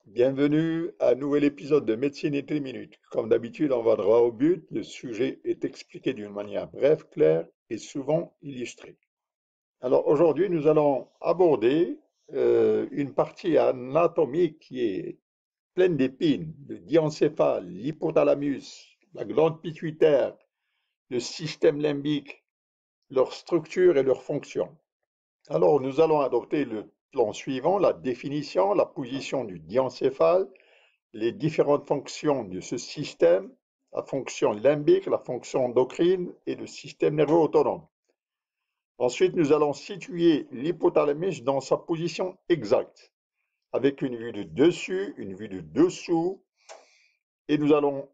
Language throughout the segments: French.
Bienvenue à un nouvel épisode de Médecine et tes minutes. Comme d'habitude, on va droit au but. Le sujet est expliqué d'une manière brève, claire et souvent illustrée. Alors aujourd'hui, nous allons aborder une partie anatomique qui est pleine d'épines, le diencéphale, l'hypothalamus, la glande pituitaire, le système limbique, leur structure et leur fonction. Alors nous allons adopter le plan suivant, la définition, la position du diencéphale, les différentes fonctions de ce système, la fonction limbique, la fonction endocrine et le système nerveux autonome. Ensuite, nous allons situer l'hypothalamus dans sa position exacte, avec une vue de dessus, une vue de dessous, et nous allons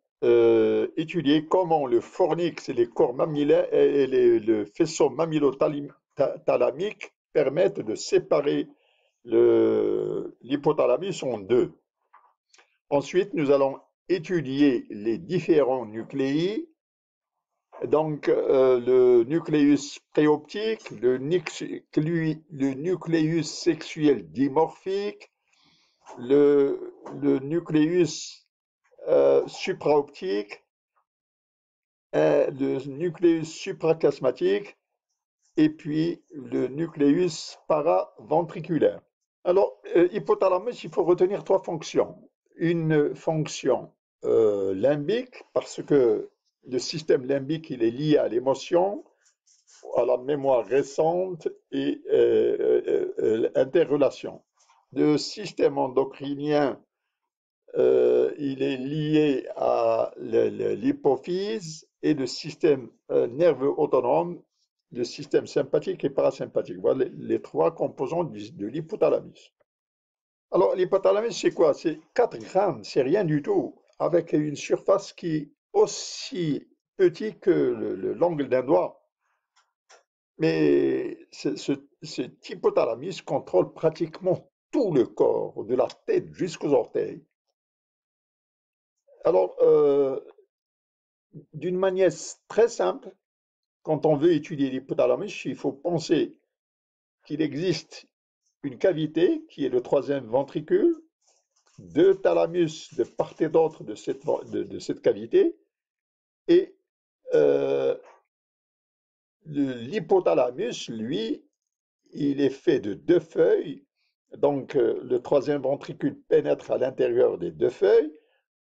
étudier comment le fornix et les corps mammillaires et le faisceau mammillothalamique permettent de séparer l'hypothalamus en deux. Ensuite, nous allons étudier les différents nucléi, donc le nucléus préoptique, le nucléus sexuel dimorphique, le nucléus supraoptique, le nucléus suprachiasmatique et puis le nucléus paraventriculaire. Alors, hypothalamus, il faut retenir trois fonctions. Une fonction limbique, parce que le système limbique, il est lié à l'émotion, à la mémoire récente et interrelation. Le système endocrinien, il est lié à l'hypophyse et le système nerveux autonome, le système sympathique et parasympathique. Voilà les trois composants de l'hypothalamus. Alors, l'hypothalamus, c'est quoi? C'est 4 grammes, c'est rien du tout, avec une surface qui est aussi petite que l'angle d'un doigt. Mais cet hypothalamus contrôle pratiquement tout le corps, de la tête jusqu'aux orteils. Alors, d'une manière très simple, quand on veut étudier l'hypothalamus, il faut penser qu'il existe une cavité qui est le troisième ventricule, deux thalamus de part et d'autre de cette cavité, et euh, l'hypothalamus, lui, il est fait de deux feuilles. Donc, le troisième ventricule pénètre à l'intérieur des deux feuilles,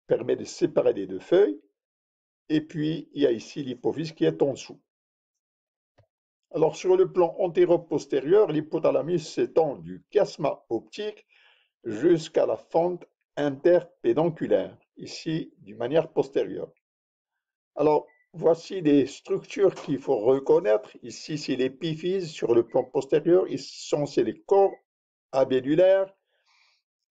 permet de séparer les deux feuilles, et puis il y a ici l'hypophyse qui est en dessous. Alors, sur le plan antéro-postérieur, l'hypothalamus s'étend du chiasma optique jusqu'à la fente interpédonculaire, ici d'une manière postérieure. Alors, voici des structures qu'il faut reconnaître. Ici, c'est l'épiphyse sur le plan postérieur. Ici, c'est les corps abédulaires.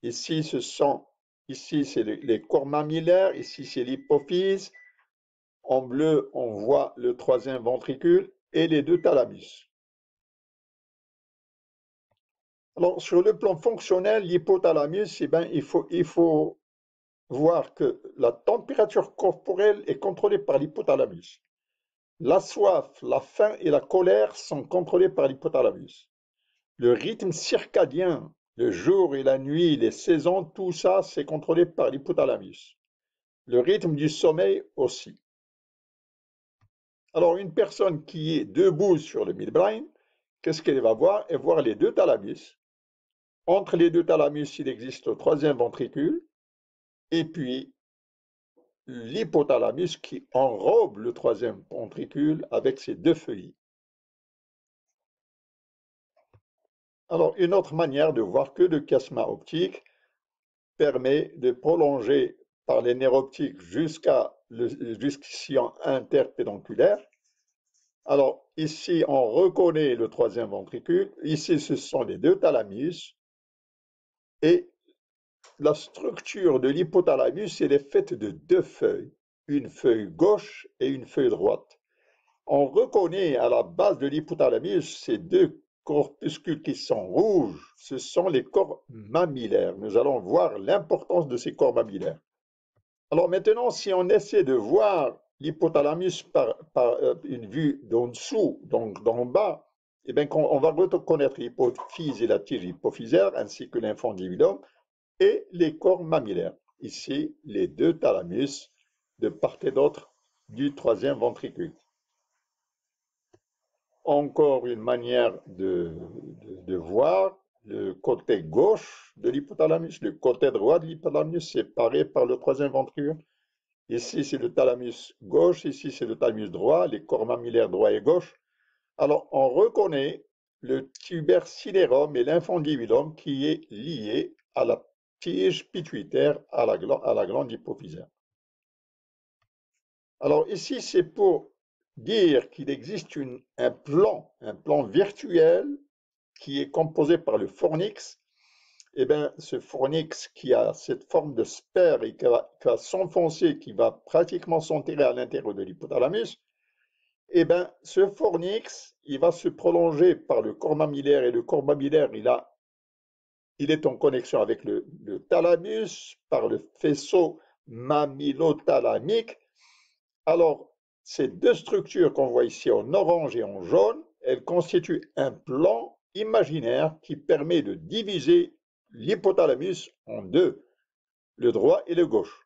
Ici, c'est les corps mammillaires. Ici, c'est l'hypophyse. En bleu, on voit le troisième ventricule et les deux thalamus. Alors, sur le plan fonctionnel, l'hypothalamus, eh ben, il faut voir que la température corporelle est contrôlée par l'hypothalamus. La soif, la faim et la colère sont contrôlés par l'hypothalamus. Le rythme circadien, le jour et la nuit, les saisons, tout ça, c'est contrôlé par l'hypothalamus. Le rythme du sommeil aussi. Alors, une personne qui est debout sur le midbrain, qu'est-ce qu'elle va voir? Elle va voir les deux thalamus. Entre les deux thalamus, il existe le troisième ventricule, et puis l'hypothalamus qui enrobe le troisième ventricule avec ses deux feuilles. Alors, une autre manière de voir que le chiasma optique permet de prolonger par les nerfs optiques jusqu'à jusqu'ici en interpédonculaire. Alors, ici, on reconnaît le troisième ventricule. Ici, ce sont les deux thalamus. Et la structure de l'hypothalamus, elle est faite de deux feuilles, une feuille gauche et une feuille droite. On reconnaît à la base de l'hypothalamus ces deux corpuscules qui sont rouges, ce sont les corps mammillaires. Nous allons voir l'importance de ces corps mammillaires. Alors maintenant, si on essaie de voir l'hypothalamus par une vue d'en dessous, donc d'en bas, eh bien, on va reconnaître l'hypophyse et la tige hypophysaire ainsi que l'infundibulum. et les corps mammillaires. Ici, les deux thalamus de part et d'autre du troisième ventricule. Encore une manière de voir le côté gauche de l'hypothalamus, le côté droit de l'hypothalamus séparé par le troisième ventricule. Ici, c'est le thalamus gauche, ici, c'est le thalamus droit, les corps mammillaires droit et gauche. Alors, on reconnaît le tubercinérum et l'infundibulum qui est lié à la tige pituitaire, à la glande hypophysaire. Alors ici, c'est pour dire qu'il existe un plan virtuel qui est composé par le fornix. Et bien, ce fornix qui a cette forme de sphère et qui va s'enfoncer, qui va pratiquement s'enterrer à l'intérieur de l'hypothalamus, et bien, ce fornix, il va se prolonger par le corps mammillaire, et le corps mammillaire, il est en connexion avec le thalamus par le faisceau mammillothalamique. Alors, ces deux structures qu'on voit ici en orange et en jaune, elles constituent un plan imaginaire qui permet de diviser l'hypothalamus en deux, le droit et le gauche.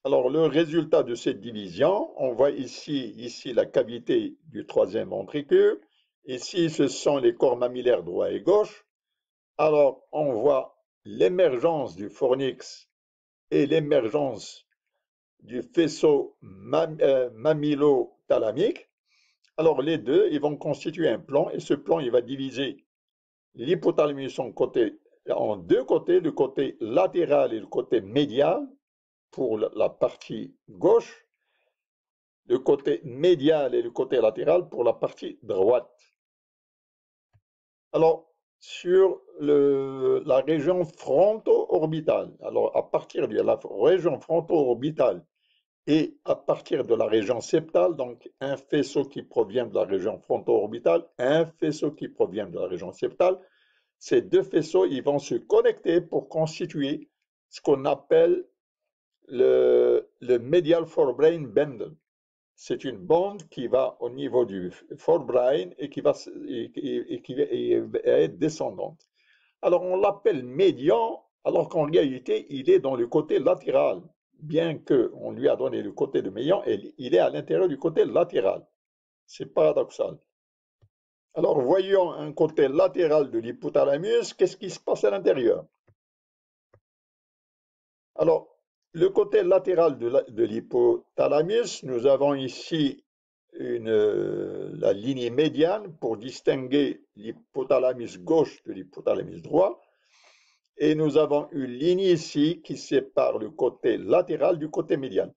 Alors, le résultat de cette division, on voit ici la cavité du troisième ventricule. Ici, ce sont les corps mammillaires droit et gauche. Alors, on voit l'émergence du fornix et l'émergence du faisceau mammillothalamique. Alors, les deux, ils vont constituer un plan et ce plan, il va diviser l'hypothalamus en deux côtés, le côté latéral et le côté médial pour la partie gauche, le côté médial et le côté latéral pour la partie droite. Alors, sur la région fronto-orbitale, alors à partir de la région fronto-orbitale et à partir de la région septale, donc un faisceau qui provient de la région fronto-orbitale, un faisceau qui provient de la région septale, ces deux faisceaux, ils vont se connecter pour constituer ce qu'on appelle le medial forebrain bundle. C'est une bande qui va au niveau du forebrain et qui va être descendante. Alors on l'appelle médian, alors qu'en réalité il est dans le côté latéral. Bien qu'on lui a donné le côté de médian, il est à l'intérieur du côté latéral. C'est paradoxal. Alors voyons un côté latéral de l'hypothalamus, qu'est-ce qui se passe à l'intérieur? Alors, le côté latéral de l'hypothalamus, nous avons ici la lignée médiane pour distinguer l'hypothalamus gauche de l'hypothalamus droit. Et nous avons une ligne ici qui sépare le côté latéral du côté médial.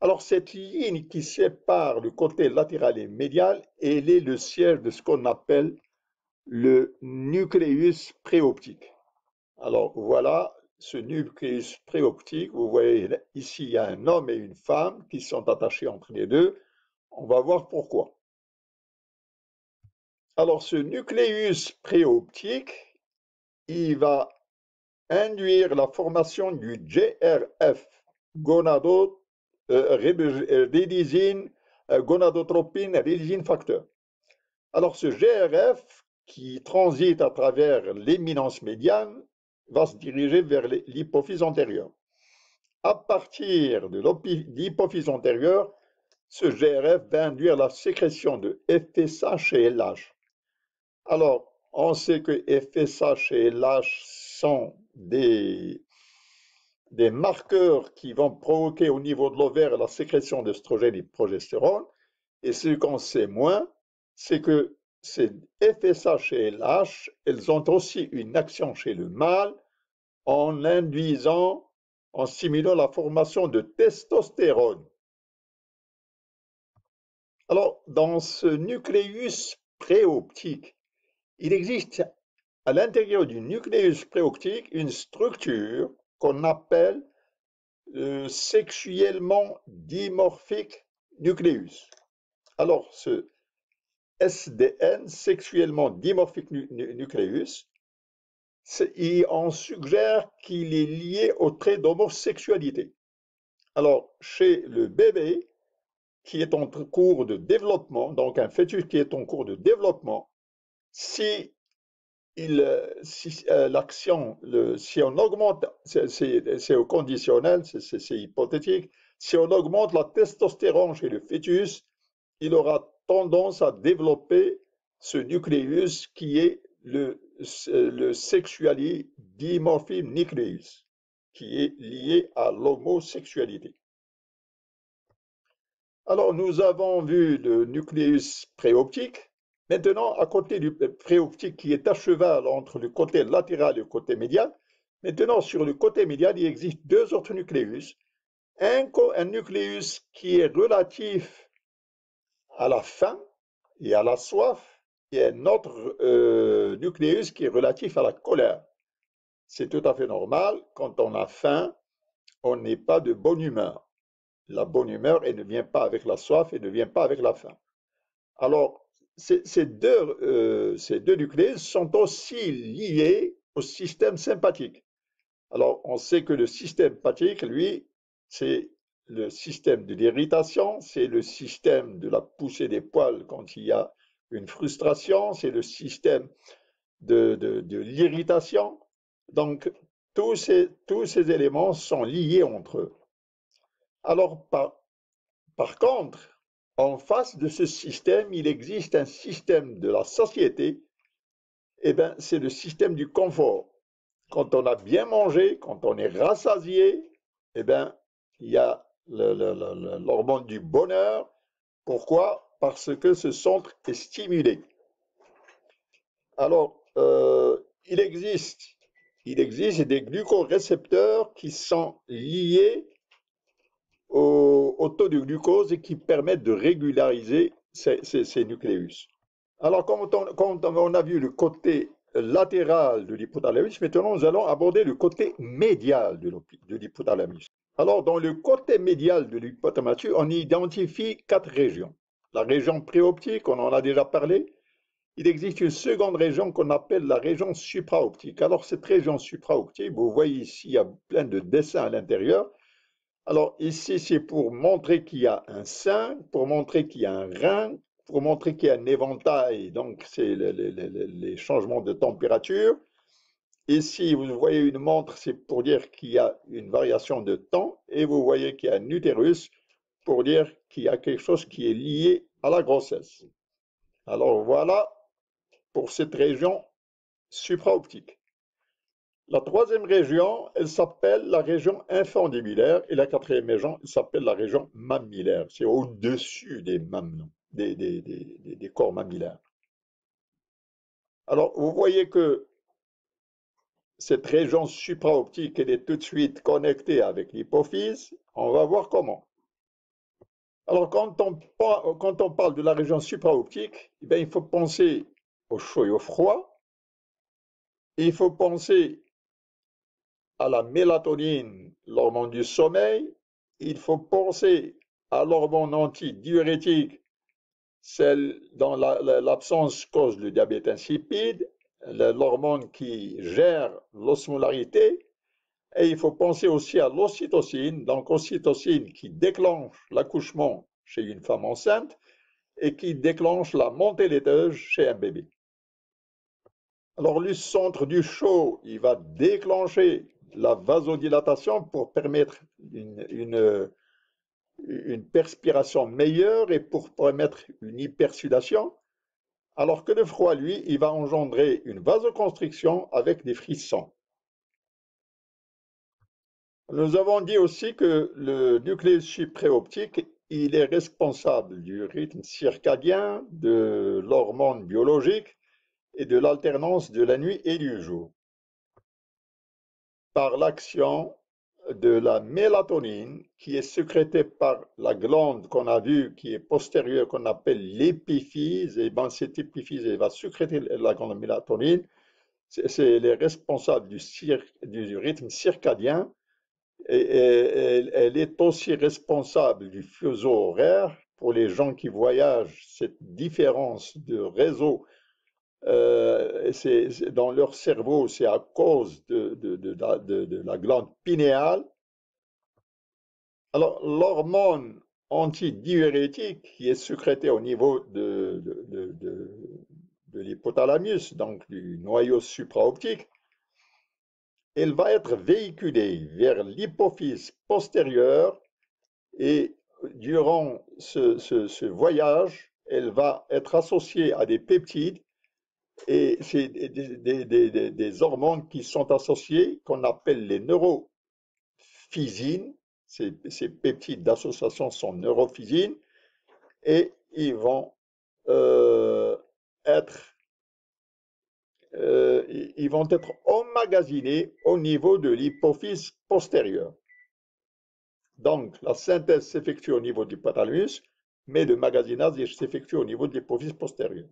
Alors, cette ligne qui sépare le côté latéral et médial, elle est le siège de ce qu'on appelle le nucléus préoptique. Alors, voilà ce nucléus préoptique. Vous voyez ici, il y a un homme et une femme qui sont attachés entre les deux. On va voir pourquoi. Alors, ce nucléus préoptique, il va induire la formation du GRF, gonadotropine releasing factor. Alors, ce GRF qui transite à travers l'éminence médiane va se diriger vers l'hypophyse antérieure. À partir de l'hypophyse antérieure, ce GRF va induire la sécrétion de FSH et LH. Alors, on sait que FSH et LH sont des marqueurs qui vont provoquer au niveau de l'ovaire la sécrétion d'estrogène et de progestérone. Et ce qu'on sait moins, c'est que ces FSH et LH, elles ont aussi une action chez le mâle en induisant, en stimulant la formation de testostérone. Alors, dans ce nucléus préoptique, il existe à l'intérieur du nucléus préoptique une structure qu'on appelle le sexuellement dimorphique nucléus. Alors, ce SDN, sexuellement dimorphique nucléus, on suggère qu'il est lié au trait d'homosexualité. Alors, chez le bébé qui est en cours de développement, donc un fœtus qui est en cours de développement, si l'action, si on augmente, c'est au conditionnel, c'est hypothétique, si on augmente la testostérone chez le fœtus, il aura tendance à développer ce nucléus qui est le sexually dimorphic nucleus, qui est lié à l'homosexualité. Alors, nous avons vu le nucléus préoptique. Maintenant, à côté du préoptique qui est à cheval entre le côté latéral et le côté médial, maintenant sur le côté médial, il existe deux autres nucléus. Un nucléus qui est relatif à la faim et à la soif, et un autre nucléus qui est relatif à la colère. C'est tout à fait normal, quand on a faim, on n'est pas de bonne humeur. La bonne humeur, elle ne vient pas avec la soif, elle ne vient pas avec la faim. Alors, ces deux nucléus sont aussi liés au système sympathique. Alors, on sait que le système sympathique, lui, c'est le système de l'irritation, c'est le système de la poussée des poils quand il y a une frustration, c'est le système de l'irritation. Donc, tous ces éléments sont liés entre eux. Alors, par contre, en face de ce système, il existe un système de la société, et bien, c'est le système du confort. Quand on a bien mangé, quand on est rassasié, eh bien, il y a l'hormone du bonheur. Pourquoi? Parce que ce centre est stimulé. Alors, il existe des glucorécepteurs qui sont liés au taux de glucose et qui permettent de régulariser ces nucléus. Alors, quand on a vu le côté latéral de l'hypothalamus, maintenant nous allons aborder le côté médial de l'hypothalamus. Alors, dans le côté médial de l'hypothalamus, on identifie quatre régions. La région préoptique, on en a déjà parlé. Il existe une seconde région qu'on appelle la région supraoptique. Alors, cette région supraoptique, vous voyez ici, il y a plein de dessins à l'intérieur. Alors, ici, c'est pour montrer qu'il y a un sein, pour montrer qu'il y a un rein, pour montrer qu'il y a un éventail, donc c'est les changements de température. Ici, vous voyez une montre, c'est pour dire qu'il y a une variation de temps, et vous voyez qu'il y a un utérus pour dire qu'il y a quelque chose qui est lié à la grossesse. Alors voilà pour cette région supraoptique. La troisième région, elle s'appelle la région infundibulaire, et la quatrième région, elle s'appelle la région mammillaire. C'est au-dessus des mamelons, des corps mammillaires. Alors, vous voyez que cette région supraoptique, elle est tout de suite connectée avec l'hypophyse. On va voir comment. Alors, quand on parle de la région supraoptique, eh bien, il faut penser au chaud et au froid. Il faut penser à la mélatonine, l'hormone du sommeil. Il faut penser à l'hormone antidiurétique, celle dont l'absence cause le diabète insipide, l'hormone qui gère l'osmolarité. Et il faut penser aussi à l'ocytocine, donc ocytocine qui déclenche l'accouchement chez une femme enceinte et qui déclenche la montée laiteuse chez un bébé. Alors le centre du chaud, il va déclencher la vasodilatation pour permettre une perspiration meilleure et pour permettre une hypersudation, alors que le froid, lui, il va engendrer une vasoconstriction avec des frissons. Nous avons dit aussi que le nucléus préoptique, il est responsable du rythme circadien, de l'hormone biologique et de l'alternance de la nuit et du jour, par l'action de la mélatonine qui est sécrétée par la glande qu'on a vue, qui est postérieure, qu'on appelle l'épiphyse. Et ben, cette épiphyse, elle va sécréter la glande mélatonine. C'est les responsables du rythme circadien. Et elle est aussi responsable du fuseau horaire. Pour les gens qui voyagent, cette différence de réseau dans leur cerveau, c'est à cause de la glande pinéale. Alors, l'hormone antidiurétique qui est sécrétée au niveau de l'hypothalamus, donc du noyau supraoptique, elle va être véhiculée vers l'hypophyse postérieure et durant ce voyage, elle va être associée à des peptides et c'est des hormones qui sont associées, qu'on appelle les neurophysines. Ces peptides d'association sont neurophysines et euh, être, ils vont être emmagasinés au niveau de l'hypophyse postérieure. Donc, la synthèse s'effectue au niveau du hypothalamus, mais le magasinage s'effectue au niveau de l'hypophyse postérieure.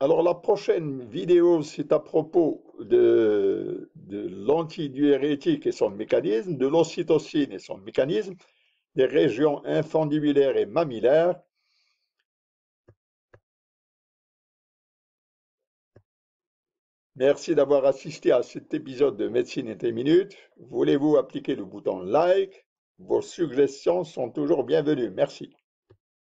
Alors, la prochaine vidéo, c'est à propos de l'antidiurétique et son mécanisme, de l'ocytocine et son mécanisme, des régions infundibulaires et mammillaires. Merci d'avoir assisté à cet épisode de Médecine en 1 minute. Voulez-vous appliquer le bouton like? Vos suggestions sont toujours bienvenues. Merci.